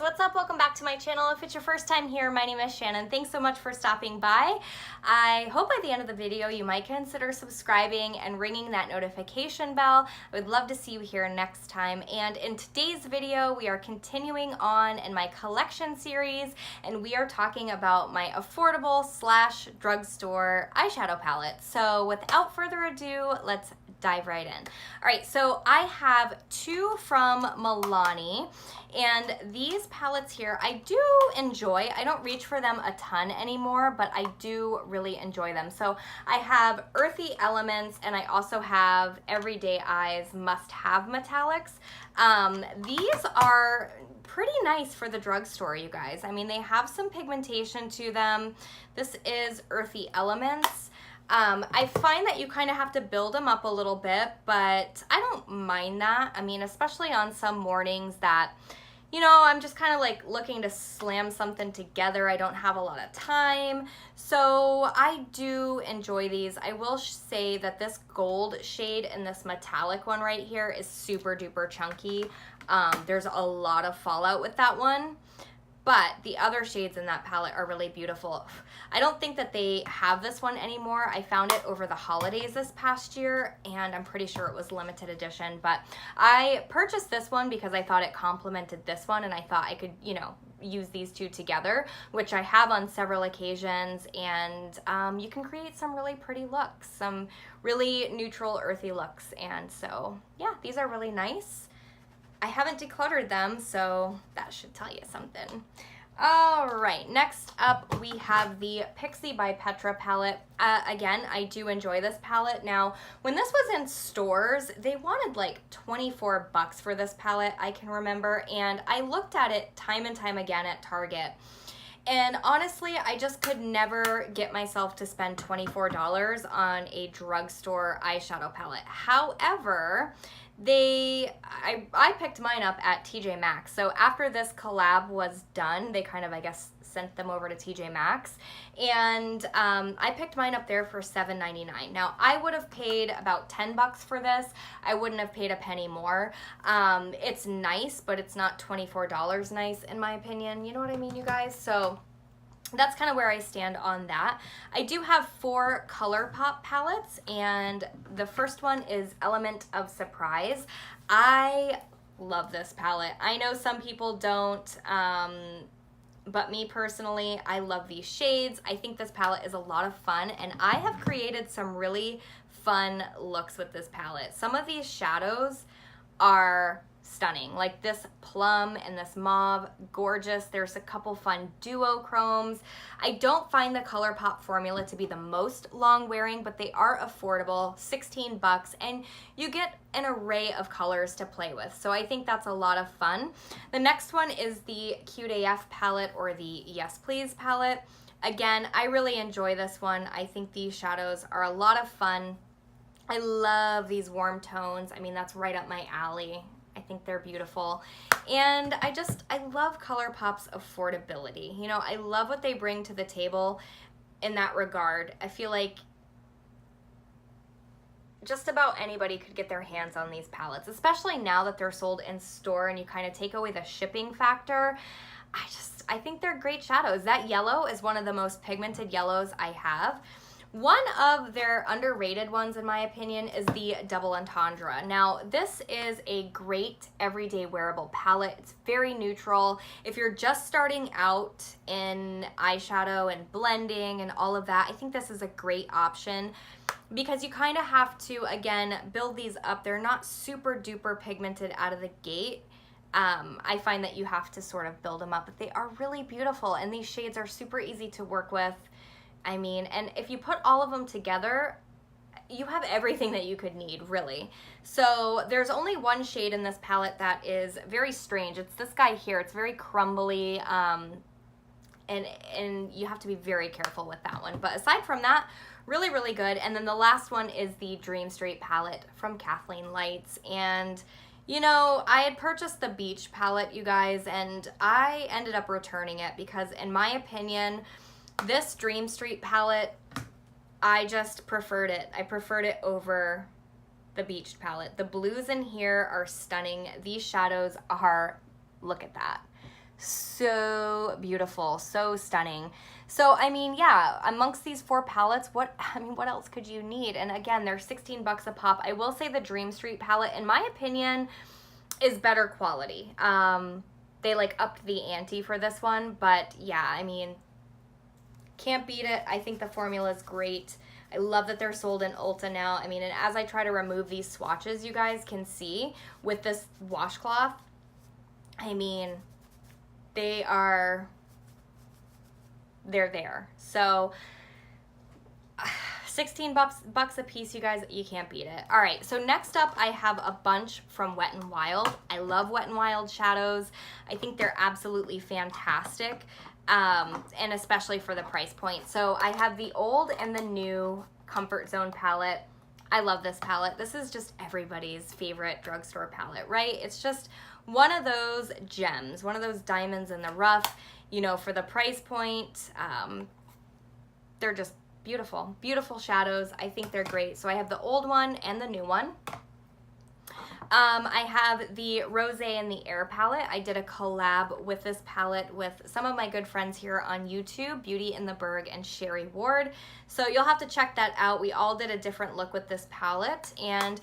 what's up? Welcome back to my channel. If it's your first time here, my name is Shannon. Thanks so much for stopping by. I hope by the end of the video you might consider subscribing and ringing that notification bell. I would love to see you here next time. And in today's video, we are continuing on in my collection series, and we are talking about my affordable / drugstore eyeshadow palette. So without further ado, let's dive right in. All right, so I have two from Milani, and these palettes here I do enjoy. I don't reach for them a ton anymore, but I do really enjoy them. So I have Earthy Elements, and I also have Everyday Eyes Must Have Metallics. These are pretty nice for the drugstore, you guys. I mean, they have some pigmentation to them. This is Earthy Elements. I find that you kind of have to build them up a little bit, but I don't mind that. I mean, especially on some mornings that, you know, I'm just kind of like looking to slam something together. I don't have a lot of time, so I do enjoy these. I will say that this gold shade and this metallic one right here is super duper chunky. There's a lot of fallout with that one. But the other shades in that palette are really beautiful. I don't think that they have this one anymore. I found it over the holidays this past year, and I'm pretty sure it was limited edition. But I purchased this one because I thought it complemented this one, and I thought I could, you know, use these two together, which I have on several occasions, and you can create some really pretty looks, some really neutral, earthy looks. And so, yeah, these are really nice. I haven't decluttered them, so that should tell you something. All right, next up we have the Pixie by Petra palette. Again, I do enjoy this palette. Now, when this was in stores, they wanted like 24 bucks for this palette, I can remember, and I looked at it time and time again at Target. And honestly, I just could never get myself to spend $24 on a drugstore eyeshadow palette. However, I picked mine up at TJ Maxx. So after this collab was done, they kind of, I guess, sent them over to TJ Maxx, and I picked mine up there for $7.99. Now, I would have paid about 10 bucks for this. I wouldn't have paid a penny more. It's nice, but it's not $24 nice in my opinion. You know what I mean, you guys? So that's kind of where I stand on that. I do have 4 ColourPop palettes, and the first one is Element of Surprise. I love this palette. I know some people don't, but me personally, I love these shades. I think this palette is a lot of fun, and I have created some really fun looks with this palette. Some of these shadows are stunning, like this plum and this mauve, gorgeous. There's a couple fun duochromes. I don't find the ColourPop formula to be the most long wearing, but they are affordable, 16 bucks, and you get an array of colors to play with. So I think that's a lot of fun. The next one is the Cute AF palette, or the Yes Please palette. Again, I really enjoy this one. I think these shadows are a lot of fun. I love these warm tones. I mean, that's right up my alley. I think they're beautiful, and I love ColourPop's affordability. You know, I love what they bring to the table in that regard. I feel like just about anybody could get their hands on these palettes, especially now that they're sold in store and you kind of take away the shipping factor. I think they're great shadows. That yellow is one of the most pigmented yellows I have. One of their underrated ones, in my opinion, is the Double Entendre. Now, this is a great everyday wearable palette. It's very neutral. If you're just starting out in eyeshadow and blending and all of that, I think this is a great option because you kind of have to, again, build these up. They're not super duper pigmented out of the gate. I find that you have to sort of build them up, but they are really beautiful, and these shades are super easy to work with. I mean, and if you put all of them together, you have everything that you could need, really. So there's only one shade in this palette that is very strange. It's this guy here. It's very crumbly, and you have to be very careful with that one. But aside from that, really, really good. And then the last one is the Dream Street palette from Kathleen Lights. And, you know, I had purchased the Beach palette, you guys, and I ended up returning it because, in my opinion, this Dream Street palette, I just preferred it. I preferred it over the Beach palette. The blues in here are stunning. These shadows are, look at that, So beautiful, so stunning. So, I mean, yeah, amongst these 4 palettes, what else could you need? And again, they're 16 bucks a pop. I will say the Dream Street palette, in my opinion, is better quality. They like upped the ante for this one, but yeah, I mean, can't beat it. I think the formula is great. I love that they're sold in Ulta now. I mean, and as I try to remove these swatches, you guys can see with this washcloth, I mean, they're there. So 16 bucks a piece, you guys, you can't beat it. All right, so next up I have a bunch from Wet n Wild. I love Wet n Wild shadows. I think they're absolutely fantastic, and especially for the price point. So I have the old and the new Comfort Zone palette. I love this palette. This is just everybody's favorite drugstore palette, right? It's just one of those gems, one of those diamonds in the rough, you know, for the price point. They're just beautiful, beautiful shadows. I think they're great. So I have the old one and the new one. I have the Rosé and the Air palette. I did a collab with this palette with some of my good friends here on YouTube, Beauty in the Berg and Sherry Ward. So you'll have to check that out. We all did a different look with this palette, and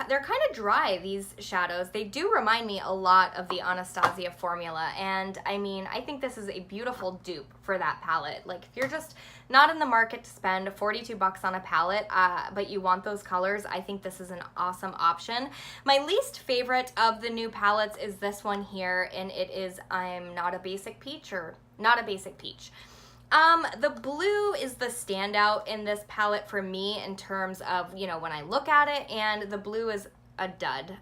they're kind of dry, these shadows. They do remind me a lot of the Anastasia formula, and I mean, I think this is a beautiful dupe for that palette. Like, if you're just not in the market to spend 42 bucks on a palette, but you want those colors, I think this is an awesome option. My least favorite of the new palettes is this one here, and it is I'm Not a Basic Peach, or Not a Basic Peach. The blue is the standout in this palette for me in terms of, you know, when I look at it, and the blue is a dud.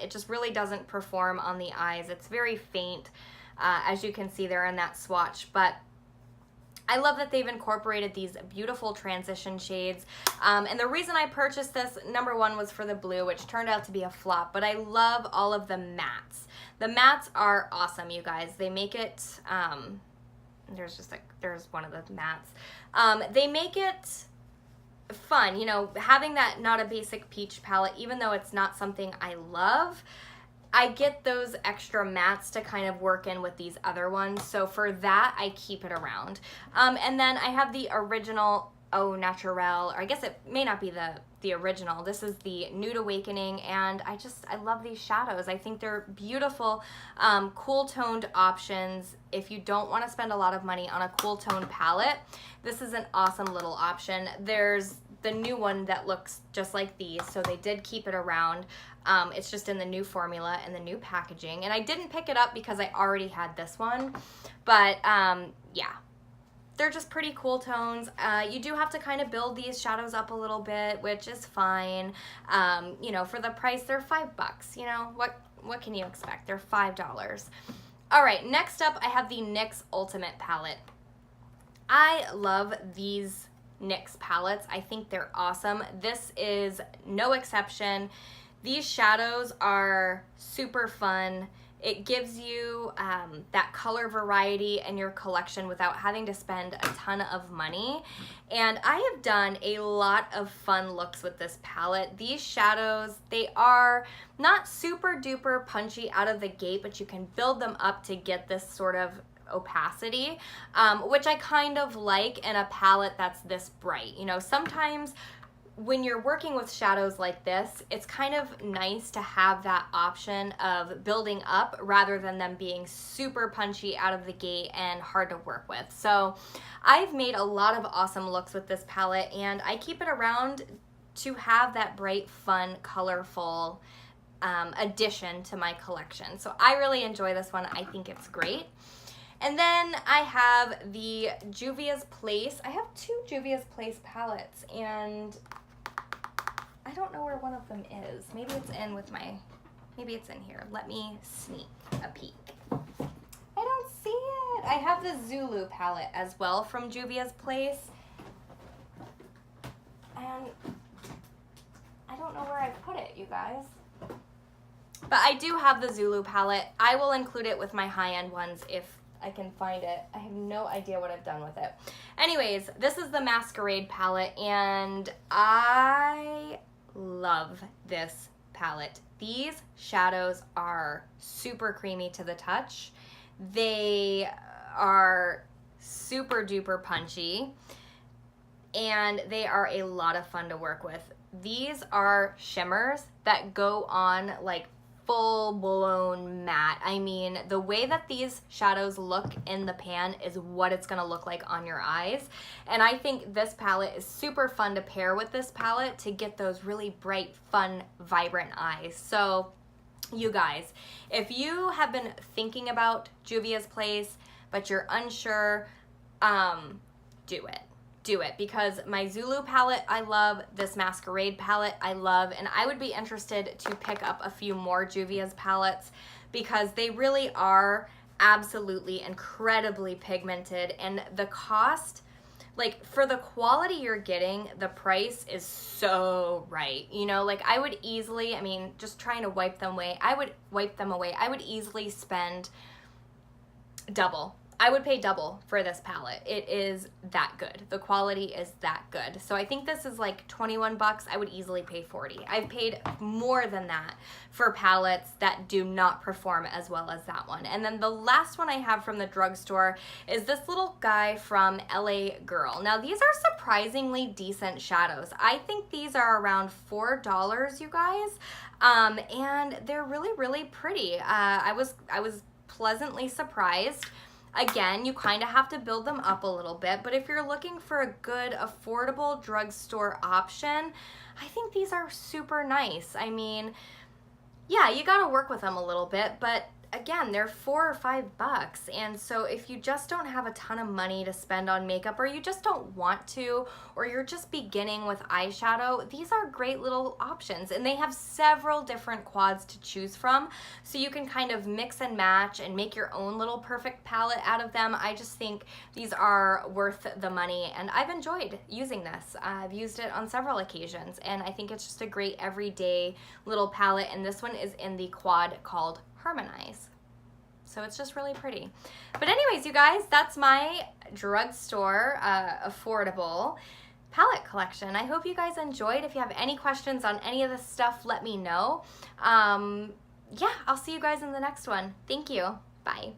It just really doesn't perform on the eyes. It's very faint, as you can see there in that swatch, but I love that they've incorporated these beautiful transition shades. And the reason I purchased this, number one, was for the blue, which turned out to be a flop, but I love all of the mattes. The mattes are awesome, you guys. They make it, there's one of the mattes. They make it fun, you know, having that Not a Basic Peach palette, even though it's not something I love, I get those extra mattes to kind of work in with these other ones. So for that, I keep it around. And then I have the original Au Naturel, or I guess it may not be the original. This is the Nude Awakening, and I love these shadows. I think they're beautiful, cool toned options. If you don't want to spend a lot of money on a cool tone palette, this is an awesome little option. There's the new one that looks just like these, so they did keep it around. It's just in the new formula and the new packaging, and I didn't pick it up because I already had this one, but yeah, they're just pretty cool tones. You do have to kind of build these shadows up a little bit, which is fine. You know, for the price, they're $5. You know, what can you expect? They're $5. All right, next up, I have the NYX Ultimate palette. I love these NYX palettes. I think they're awesome. This is no exception. These shadows are super fun. It gives you that color variety in your collection without having to spend a ton of money. And I have done a lot of fun looks with this palette. These shadows, they are not super duper punchy out of the gate, but you can build them up to get this sort of opacity, which I kind of like in a palette that's this bright. You know, sometimes when you're working with shadows like this, it's kind of nice to have that option of building up rather than them being super punchy out of the gate and hard to work with. So I've made a lot of awesome looks with this palette, and I keep it around to have that bright, fun, colorful addition to my collection. So I really enjoy this one. I think it's great. And then I have the Juvia's Place. I have 2 Juvia's Place palettes, and I don't know where one of them is. Maybe it's in here. Let me sneak a peek. I don't see it. I have the Zulu palette as well from Juvia's Place, and I don't know where I put it, you guys. But I do have the Zulu palette. I will include it with my high-end ones if I can find it. I have no idea what I've done with it. Anyways, this is the Masquerade palette, and I love this palette. These shadows are super creamy to the touch. They are super duper punchy, and they are a lot of fun to work with. These are shimmers that go on like full-blown matte. I mean, the way that these shadows look in the pan is what it's gonna look like on your eyes. And I think this palette is super fun to pair with this palette to get those really bright, fun, vibrant eyes. So you guys, if you have been thinking about Juvia's Place, but you're unsure, do it. Do it, because my Zulu palette I love, this Masquerade palette I love, and I would be interested to pick up a few more Juvia's palettes because they really are absolutely incredibly pigmented, and the cost, like for the quality you're getting, the price is so right. You know, like I would easily, I mean, just trying to wipe them away, I would easily spend double. I would pay double for this palette. It is that good. The quality is that good. So I think this is like 21 bucks. I would easily pay 40. I've paid more than that for palettes that do not perform as well as that one. And then the last one I have from the drugstore is this little guy from LA Girl. Now these are surprisingly decent shadows. I think these are around $4, you guys. And they're really, really pretty. I was pleasantly surprised. Again, you kind of have to build them up a little bit, but if you're looking for a good, affordable drugstore option, I think these are super nice. I mean, yeah, you gotta work with them a little bit, but again, they're $4 or $5, and so if you just don't have a ton of money to spend on makeup, or you just don't want to, or you're just beginning with eyeshadow, these are great little options, and they have several different quads to choose from, so you can kind of mix and match and make your own little perfect palette out of them. I just think these are worth the money, and I've enjoyed using this. I've used it on several occasions, and I think it's just a great everyday little palette, and this one is in the quad called Harmonize. So it's just really pretty. But anyways, you guys, that's my drugstore affordable palette collection. I hope you guys enjoyed. If you have any questions on any of this stuff, let me know. Yeah, I'll see you guys in the next one. Thank you. Bye.